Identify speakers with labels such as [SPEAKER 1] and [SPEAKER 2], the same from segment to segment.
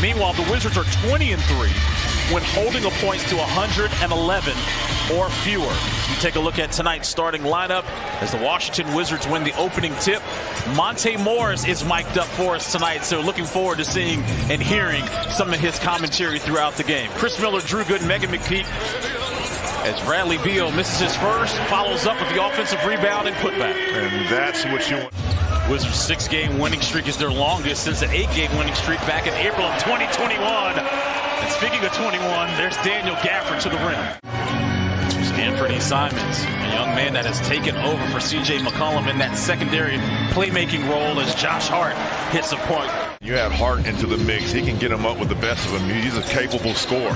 [SPEAKER 1] Meanwhile, the Wizards are 20-3 when holding the points to 111 or fewer. We take a look at tonight's starting lineup as the Washington Wizards win the opening tip. Monte Morris is mic'd up for us tonight, so looking forward to seeing and hearing some of his commentary throughout the game. Chris Miller, Drew Gooden, Megan McPeak. As Bradley Beal misses his first, follows up with the offensive rebound and putback.
[SPEAKER 2] And that's what you want.
[SPEAKER 1] Wizards' 6-game winning streak is their longest since an 8-game winning streak back in April of 2021. And speaking of 21, there's Daniel Gafford to the rim. There's Anthony Simons, a young man that has taken over for C.J. McCollum in that secondary playmaking role as Josh Hart hits a point.
[SPEAKER 2] You add Hart into the mix, he can get him up with the best of them. He's a capable scorer.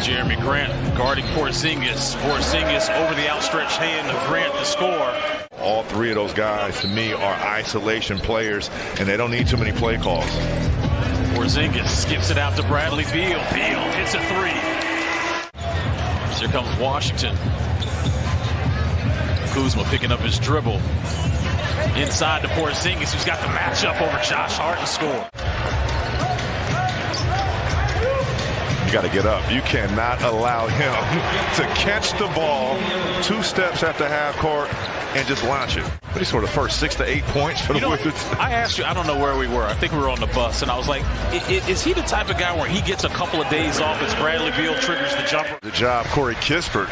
[SPEAKER 1] Jeremy Grant guarding Porzingis. Porzingis over the outstretched hand of Grant to score.
[SPEAKER 2] All three of those guys, to me, are isolation players, and they don't need too many play calls.
[SPEAKER 1] Porzingis skips it out to Bradley Beal. Beal hits a three. So here comes Washington. Kuzma picking up his dribble. Inside to Porzingis, who's got the matchup over Josh Hart to score.
[SPEAKER 2] You got to get up. You cannot allow him to catch the ball 2 steps after half court and just launch it. But he scored the first 6 to 8 points for the Wizards.
[SPEAKER 1] I asked you, I don't know where we were. I think we were on the bus, and I was like, is he the type of guy where he gets a couple of days off as Bradley Beal triggers the jumper?
[SPEAKER 2] The job Corey Kispert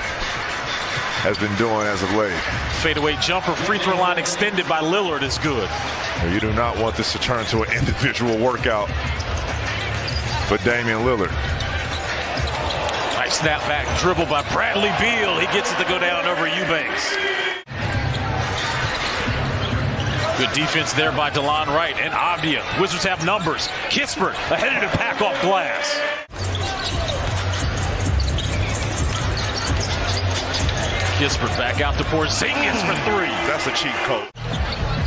[SPEAKER 2] has been doing as of late.
[SPEAKER 1] Fadeaway jumper, free throw line extended by Lillard is good.
[SPEAKER 2] You do not want this to turn into an individual workout for Damian Lillard.
[SPEAKER 1] Nice snap back dribble by Bradley Beal. He gets it to go down over Eubanks. Good defense there by DeLon Wright and Avdia. Wizards have numbers. Kispert ahead of the pack off glass. Kispert back out to Porzingis for 3.
[SPEAKER 2] That's a cheat code.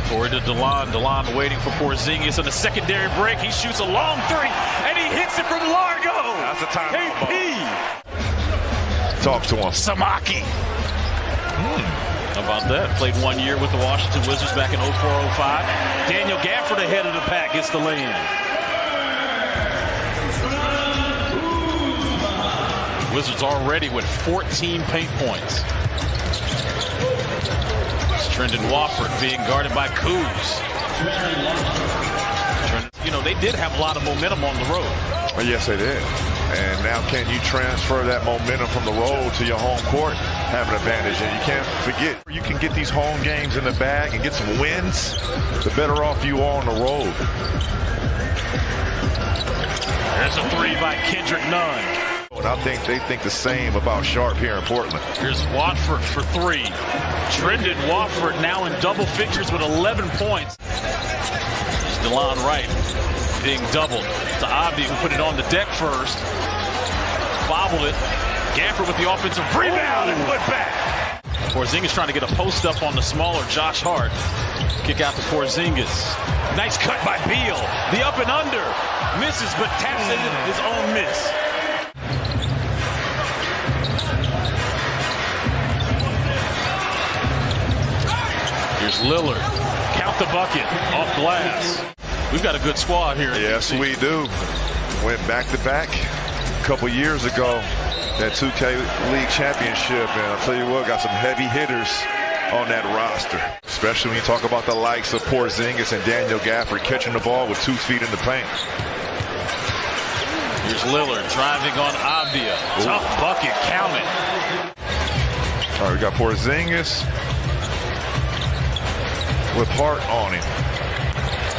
[SPEAKER 1] Forward to DeLon. DeLon waiting for Porzingis on the secondary break. He shoots a long 3, and he hits it from Largo.
[SPEAKER 2] That's a timeout.
[SPEAKER 1] KP.
[SPEAKER 2] Talk to him.
[SPEAKER 1] Samaki. How about that? Played 1 year with the Washington Wizards back in 04-05. Daniel Gafford ahead of the pack gets the lay-in. Wizards already with 14 paint points. It's Trendon Watford being guarded by Kuz. You know, they did have a lot of momentum on the road.
[SPEAKER 2] Well, yes, they did. And now can you transfer that momentum from the road to your home court? Have an advantage. And you can't forget, you can get these home games in the bag and get some wins, the better off you are on the road.
[SPEAKER 1] There's a 3 by Kendrick Nunn.
[SPEAKER 2] And I think they think the same about Sharp here in Portland.
[SPEAKER 1] Here's Watford for 3. Trendon Watford now in double figures with 11 points. There's DeLon Wright being doubled to Abdi, who put it on the deck first. Bobbled it. Gafford with the offensive rebound and put back. Porzingis trying to get a post up on the smaller Josh Hart. Kick out to Porzingis. Nice cut by Beal. The up and under. Misses, but taps in his own miss. Here's Lillard. Count the bucket off glass. We've got a good squad here.
[SPEAKER 2] Yes, we do. Went back-to-back a couple years ago, that 2K League Championship, and I'll tell you what, got some heavy hitters on that roster, especially when you talk about the likes of Porzingis and Daniel Gafford catching the ball with 2 feet in the paint.
[SPEAKER 1] Here's Lillard driving on Avdia. Tough bucket, count it.
[SPEAKER 2] All right, we got Porzingis with Hart on him.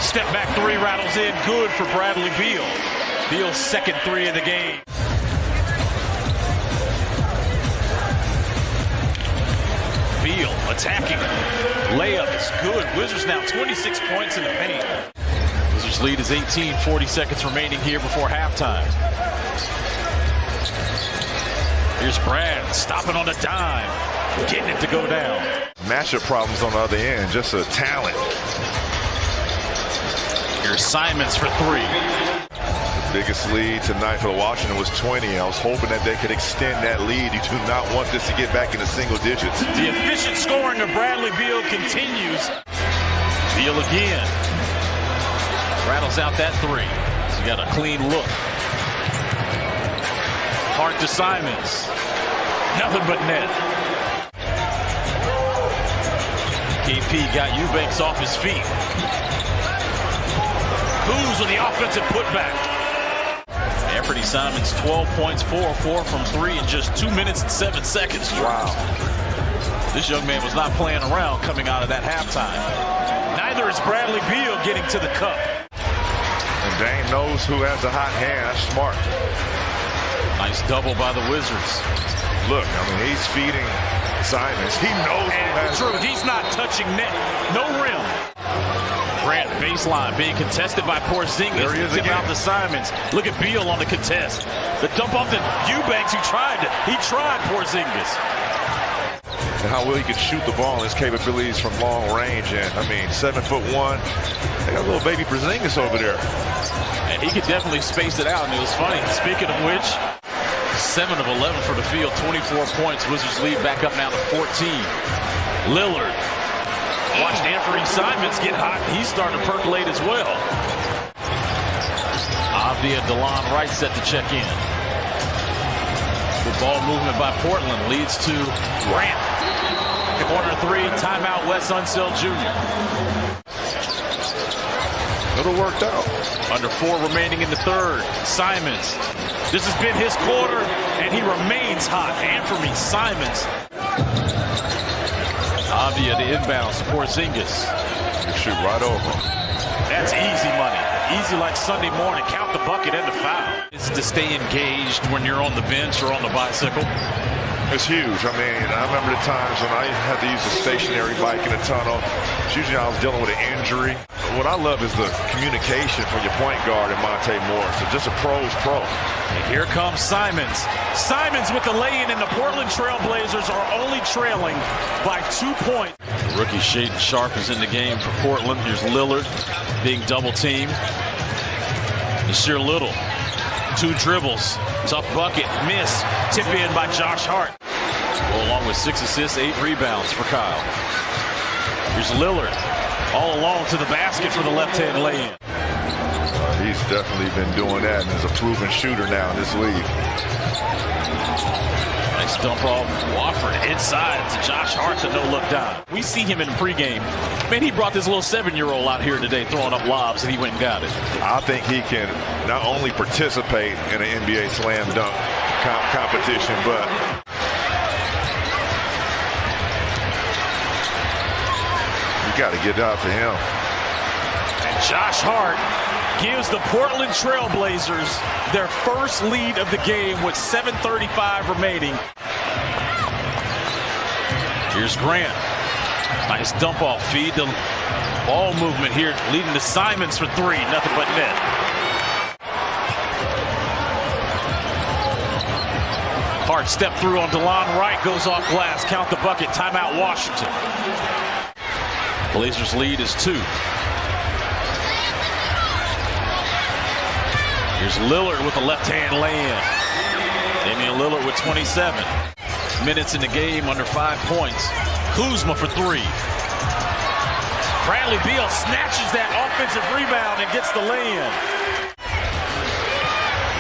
[SPEAKER 1] Step back 3 rattles in, good for Bradley Beal. Beal's second 3 of the game. Beal attacking. Layup is good. Wizards now 26 points in the paint. Wizards lead is 18, 40 seconds remaining here before halftime. Here's Brad stopping on a dime, getting it to go down.
[SPEAKER 2] Matchup problems on the other end, just a talent.
[SPEAKER 1] Here's Simons for 3.
[SPEAKER 2] The biggest lead tonight for Washington was 20. I was hoping that they could extend that lead. You do not want this to get back into single digits.
[SPEAKER 1] The efficient scoring of Bradley Beal continues. Beal again. Rattles out that 3. He's got a clean look. Hart to Simons. Nothing but net. KP got Eubanks off his feet. Kuz with the offensive putback. Anthony Simons 12 points, 4 from 3 in just 2 minutes and 7 seconds.
[SPEAKER 2] Wow.
[SPEAKER 1] This young man was not playing around coming out of that halftime. Neither is Bradley Beal getting to the cup.
[SPEAKER 2] And Dame knows who has a hot hand. That's smart.
[SPEAKER 1] Nice double by the Wizards.
[SPEAKER 2] Look, I mean, he's feeding Simons. He knows who has
[SPEAKER 1] True, he's not touching net. No rim. Grant baseline being contested by Porzingis.
[SPEAKER 2] There he is
[SPEAKER 1] Tip
[SPEAKER 2] again.
[SPEAKER 1] out to Simons. Look at Beal on the contest. The dump off to Eubanks, who tried Porzingis.
[SPEAKER 2] and how well he can shoot the ball and his capabilities from long range. And I mean, 7'1". They got a little baby Porzingis over there.
[SPEAKER 1] And he could definitely space it out. And it was funny. Speaking of which, 7 of 11 for the field, 24 points. Wizards lead back up now to 14. Lillard watched Anthony Simons get hot. He's starting to percolate as well. Avdia, DeLon Wright set to check in. The ball movement by Portland leads to Grant. Corner three, timeout Wes Unseld Jr.
[SPEAKER 2] It'll work out.
[SPEAKER 1] Under 4 remaining in the third. Simons. This has been his quarter, and he remains hot. Anthony Simons. Avdia, the inbounds to Porzingis.
[SPEAKER 2] You shoot right over.
[SPEAKER 1] That's easy money. Easy like Sunday morning. Count the bucket and the foul. It's to stay engaged when you're on the bench or on the bicycle.
[SPEAKER 2] It's huge. I mean, I remember the times when I had to use a stationary bike in a tunnel. Usually I was dealing with an injury. What I love is the communication from your point guard and Monte Morris. So just a pro's pro.
[SPEAKER 1] And here comes Simons. Simons with the lay-in, and the Portland Trail Blazers are only trailing by 2 points. The rookie Shaedon Sharpe is in the game for Portland. Here's Lillard being double-teamed. Nasir Little. 2 dribbles. Tough bucket. Miss. Tip in by Josh Hart. Go along with 6 assists, 8 rebounds for Kyle. Here's Lillard. All alone to the basket for the left-hand lay-in.
[SPEAKER 2] He's definitely been doing that and is a proven shooter now in this league.
[SPEAKER 1] Nice dump off. Wofford inside to Josh Hart, the no-look down. We see him in pregame. Man, he brought this little 7-year-old out here today throwing up lobs, and he went and got it.
[SPEAKER 2] I think he can not only participate in an NBA slam dunk competition, but you got to get out to him.
[SPEAKER 1] And Josh Hart gives the Portland Trail Blazers their first lead of the game with 7:35 remaining. Here's Grant. Nice dump off feed. The ball movement here leading to Simons for 3. Nothing but net. Hart step through on DeLon Wright. Goes off glass. Count the bucket. Timeout Washington. Blazers lead is 2. Here's Lillard with a left-hand lay-in. Damian Lillard with 27 minutes in the game, under 5 points. Kuzma for 3. Bradley Beal snatches that offensive rebound and gets the lay-in.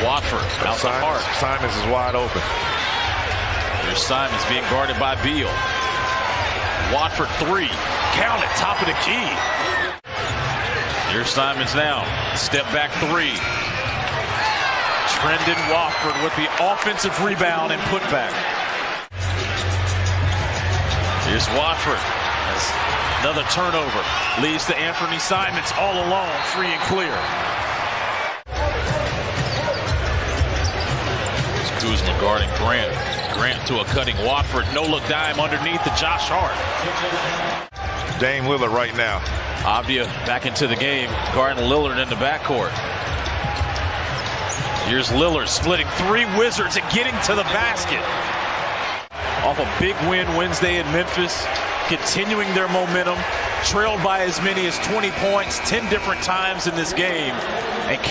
[SPEAKER 1] Watford out to Hart.
[SPEAKER 2] Simons is wide open.
[SPEAKER 1] There's Simons being guarded by Beal. Watford 3. Count it, top of the key. Here's Simons now. Step back 3. Trendon Watford with the offensive rebound and putback. Here's Watford. Another turnover. Leads to Anthony Simons all alone, free and clear. Kuzma guarding Grant. Grant to a cutting Watford. No-look dime underneath to Josh Hart.
[SPEAKER 2] Dame Lillard right now.
[SPEAKER 1] Avdia back into the game, guarding Lillard in the backcourt. Here's Lillard splitting 3 Wizards and getting to the basket. Off a big win Wednesday in Memphis, continuing their momentum, trailed by as many as 20 points 10 different times in this game. And